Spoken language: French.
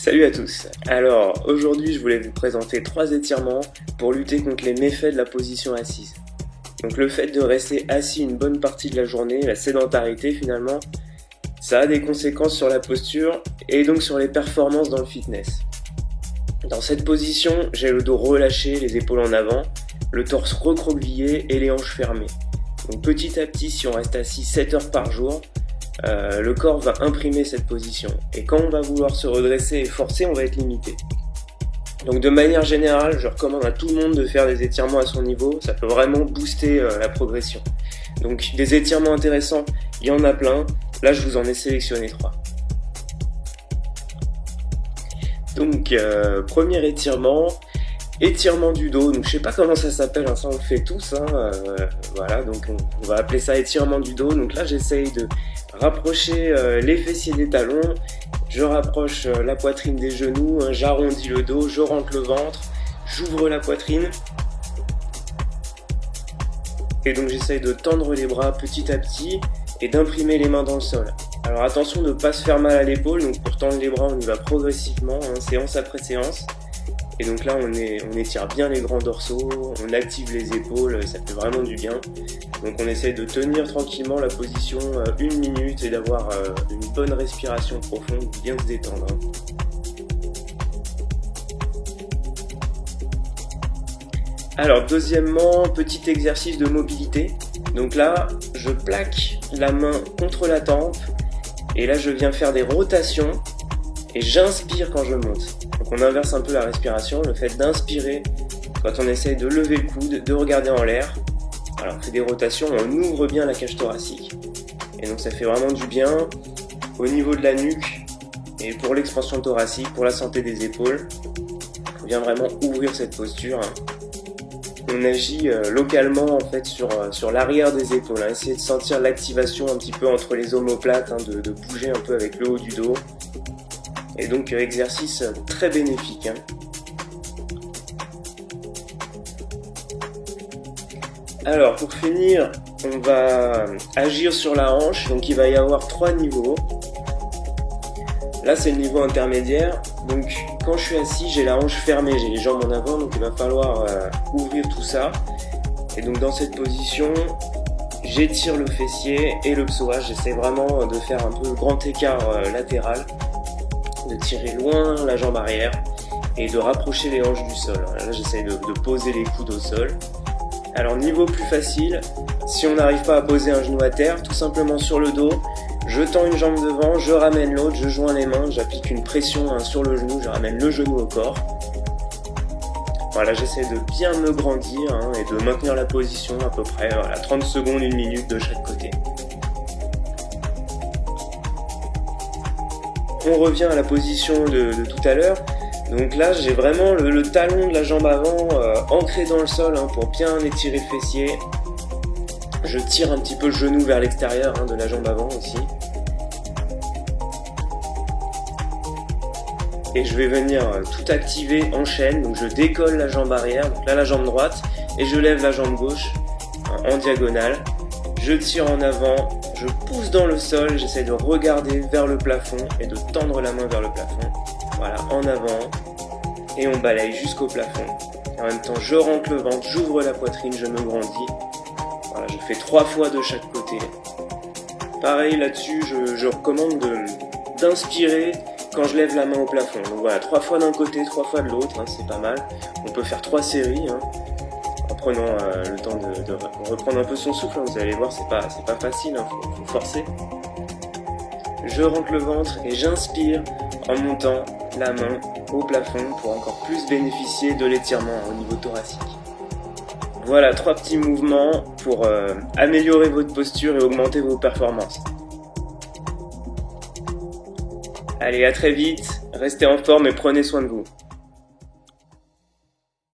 Salut à tous. Alors aujourd'hui je voulais vous présenter 3 étirements pour lutter contre les méfaits de la position assise. Donc le fait de rester assis une bonne partie de la journée, la sédentarité finalement, ça a des conséquences sur la posture et donc sur les performances dans le fitness. Dans cette position, j'ai le dos relâché, les épaules en avant, le torse recroquevillé et les hanches fermées. Donc petit à petit, si on reste assis 7 heures par jour, le corps va imprimer cette position. Et quand on va vouloir se redresser et forcer, on va être limité. Donc de manière générale, je recommande à tout le monde de faire des étirements à son niveau, ça peut vraiment booster la progression. Donc des étirements intéressants, il y en a plein, là je vous en ai sélectionné 3. Donc premier étirement du dos, donc je sais pas comment ça s'appelle, ça on le fait tous, voilà, donc on va appeler ça étirement du dos. Donc là j'essaye de rapprocher les fessiers des talons, je rapproche la poitrine des genoux, j'arrondis le dos, je rentre le ventre, j'ouvre la poitrine, et donc j'essaye de tendre les bras petit à petit et d'imprimer les mains dans le sol. Alors attention de ne pas se faire mal à l'épaule, donc pour tendre les bras on y va progressivement, séance après séance. Et donc là on étire bien les grands dorsaux, on active les épaules, ça fait vraiment du bien. Donc on essaie de tenir tranquillement la position 1 minute et d'avoir une bonne respiration profonde, bien se détendre. Alors deuxièmement, petit exercice de mobilité. Donc là je plaque la main contre la tempe et là je viens faire des rotations et j'inspire quand je monte. Donc on inverse un peu la respiration, le fait d'inspirer quand on essaye de lever le coude, de regarder en l'air. Alors on fait des rotations, on ouvre bien la cage thoracique. Et donc ça fait vraiment du bien au niveau de la nuque et pour l'expansion thoracique, pour la santé des épaules. On vient vraiment ouvrir cette posture. On agit localement en fait sur l'arrière des épaules, essayer de sentir l'activation un petit peu entre les omoplates, de bouger un peu avec le haut du dos. Et donc exercice très bénéfique. Alors pour finir, on va agir sur la hanche, donc il va y avoir 3 niveaux. Là c'est le niveau intermédiaire, donc quand je suis assis j'ai la hanche fermée, j'ai les jambes en avant, donc il va falloir ouvrir tout ça. Et donc dans cette position, j'étire le fessier et le psoas, j'essaie vraiment de faire un peu le grand écart latéral, de tirer loin la jambe arrière et de rapprocher les hanches du sol. Là j'essaie de poser les coudes au sol. Alors niveau plus facile, si on n'arrive pas à poser un genou à terre, tout simplement sur le dos, je tends une jambe devant, je ramène l'autre, je joins les mains, j'applique une pression sur le genou, je ramène le genou au corps. Voilà, j'essaie de bien me grandir et de maintenir la position à peu près 30 secondes, 1 minute de chaque côté. On revient à la position de tout à l'heure. Donc là j'ai vraiment le talon de la jambe avant ancré dans le sol pour bien étirer le fessier. Je tire un petit peu le genou vers l'extérieur de la jambe avant aussi. Et je vais venir tout activer en chaîne. Donc je décolle la jambe arrière, donc là la jambe droite, et je lève la jambe gauche en diagonale. Je tire en avant, je pousse dans le sol, j'essaie de regarder vers le plafond et de tendre la main vers le plafond. Voilà, en avant, et on balaye jusqu'au plafond. En même temps, je rentre le ventre, j'ouvre la poitrine, je me grandis. Voilà, je fais 3 fois de chaque côté. Pareil là-dessus, je recommande d'inspirer quand je lève la main au plafond. Donc voilà, 3 fois d'un côté, 3 fois de l'autre, c'est pas mal. On peut faire 3 séries. En prenant le temps de reprendre un peu son souffle, vous allez voir, c'est pas facile, faut forcer. Je rentre le ventre et j'inspire en montant la main au plafond pour encore plus bénéficier de l'étirement au niveau thoracique. Voilà, 3 petits mouvements pour améliorer votre posture et augmenter vos performances. Allez, à très vite, restez en forme et prenez soin de vous.